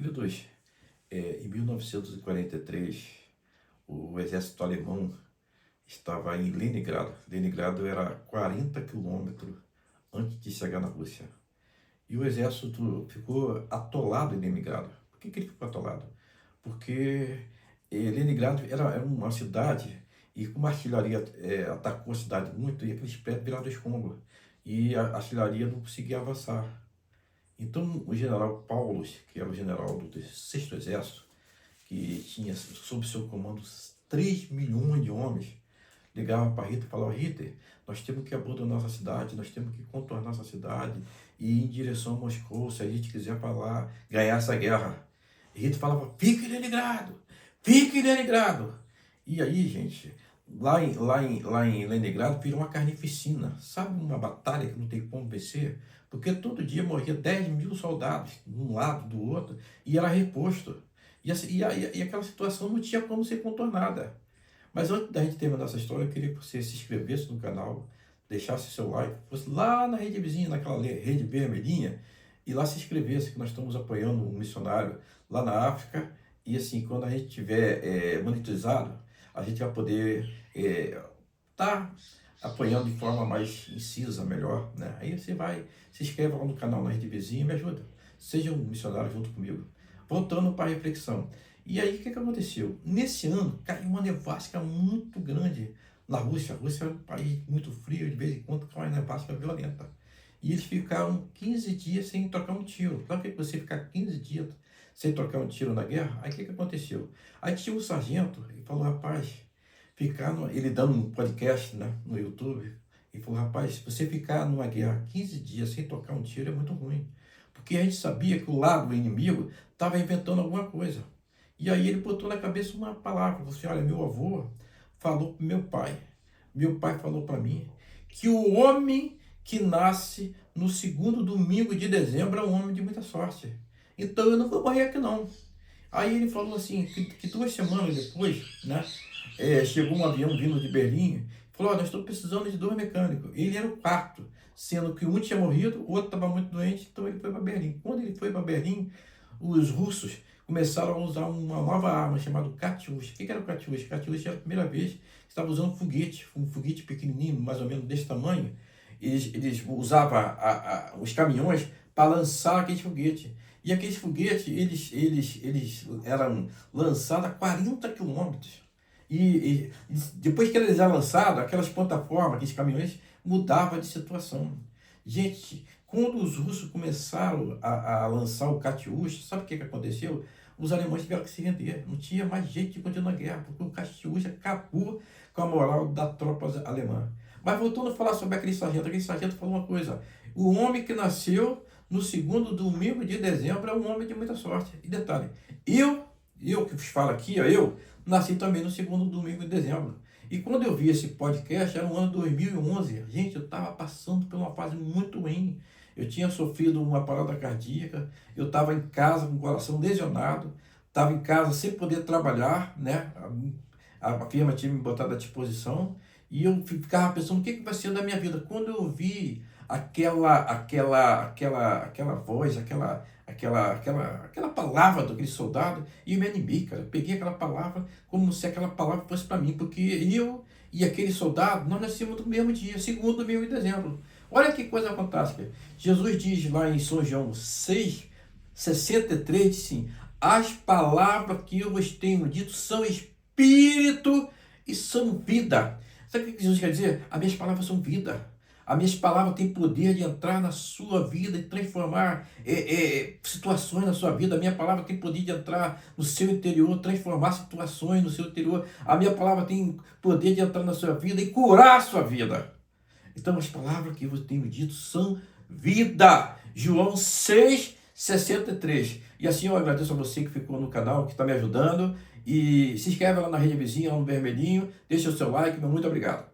Queridos, em 1943, o exército alemão estava em Leningrado. Leningrado era 40 quilômetros antes de chegar na Rússia. E o exército ficou atolado em Leningrado. Por que ele ficou atolado? Porque Leningrado era uma cidade e como a artilharia atacou a cidade muito, e aqueles prédios viraram escombros. E a artilharia não conseguia avançar. Então, o general Paulus, que era o general do 6º Exército, que tinha sob seu comando 3 milhões de homens, ligava para Hitler e falava: Hitler, nós temos que abandonar nossa cidade, nós temos que contornar nossa cidade e ir em direção a Moscou, se a gente quiser para lá ganhar essa guerra. E Hitler falava: fique em Leningrado, fique em Leningrado. E aí, gente, lá em Leningrado virou uma carnificina, sabe, uma batalha que não tem como vencer, porque todo dia morria 10 mil soldados, de um lado, do outro, e era reposto. E aquela situação não tinha como ser contornada. Mas antes da gente terminar essa história, eu queria que você se inscrevesse no canal, deixasse seu like, fosse lá na rede vizinha, naquela rede vermelhinha, e lá se inscrevesse, que nós estamos apoiando um missionário lá na África. E assim, quando a gente tiver monetizado, a gente vai poder tá apoiando de forma mais incisa, melhor, né? Aí você vai, se inscreva lá no canal na rede vizinha e me ajuda. Seja um missionário junto comigo. Voltando para a reflexão. E aí, o que aconteceu? Nesse ano, caiu uma nevasca muito grande na Rússia. A Rússia é um país muito frio, de vez em quando cai uma nevasca violenta. E eles ficaram 15 dias sem trocar um tiro. Sabe o que você ficar 15 dias sem trocar um tiro na guerra? Aí, o que aconteceu? Aí tinha um sargento e falou: rapaz, ele dando um podcast, né, no YouTube, e falou: rapaz, se você ficar numa guerra 15 dias sem tocar um tiro é muito ruim. Porque a gente sabia que o lado inimigo estava inventando alguma coisa. E aí ele botou na cabeça uma palavra, falou assim: olha, meu avô falou para meu pai falou para mim, que o homem que nasce no segundo domingo de dezembro é um homem de muita sorte. Então eu não vou morrer aqui não. Aí ele falou assim, que 2 semanas depois, né, chegou um avião vindo de Berlim, falou: nós estamos precisando de 2 mecânicos. Ele era o quarto, sendo que um tinha morrido, o outro estava muito doente, então ele foi para Berlim. Quando ele foi para Berlim, os russos começaram a usar uma nova arma chamada Katyusha. O que era o Katyusha? Katyusha era a primeira vez que estava usando um foguete pequenininho, mais ou menos desse tamanho. Eles usavam os caminhões para lançar aqueles foguetes. E aqueles foguetes, eles eram lançados a 40 quilômetros. E depois que eles eram lançados, aquelas plataformas, aqueles caminhões, mudavam de situação. Gente, quando os russos começaram a lançar o Katyusha, sabe o que aconteceu? Os alemães tiveram que se render. Não tinha mais jeito de continuar a guerra, porque o Katyusha acabou com a moral da tropa alemã. Mas voltando a falar sobre aquele sargento falou uma coisa: o homem que nasceu no segundo domingo de dezembro é um homem de muita sorte. E detalhe, eu que vos falo aqui, eu nasci também no segundo domingo de dezembro. E quando eu vi esse podcast, era no ano 2011. Gente, eu estava passando por uma fase muito ruim. Eu tinha sofrido uma parada cardíaca, eu estava em casa com o coração lesionado, estava em casa sem poder trabalhar, né? A firma tinha me botado à disposição, e eu ficava pensando: o que vai ser da minha vida? Quando eu vi aquela voz, aquela palavra daquele soldado, e eu me animei, cara. Eu peguei aquela palavra como se aquela palavra fosse para mim, porque eu e aquele soldado, nós nascemos no mesmo dia, segundo domingo de dezembro. Olha que coisa fantástica. Jesus diz lá em São João 6,63, sim: as palavras que eu vos tenho dito são espírito e são vida. Sabe o que Jesus quer dizer? As minhas palavras são vida. As minhas palavras têm poder de entrar na sua vida e transformar situações na sua vida. A minha palavra tem poder de entrar no seu interior, transformar situações no seu interior. A minha palavra tem poder de entrar na sua vida e curar a sua vida. Então, as palavras que eu tenho dito são vida. João 6,63. E assim eu agradeço a você que ficou no canal, que está me ajudando. E se inscreve lá na rede vizinha, lá no vermelhinho. Deixa o seu like. Muito obrigado.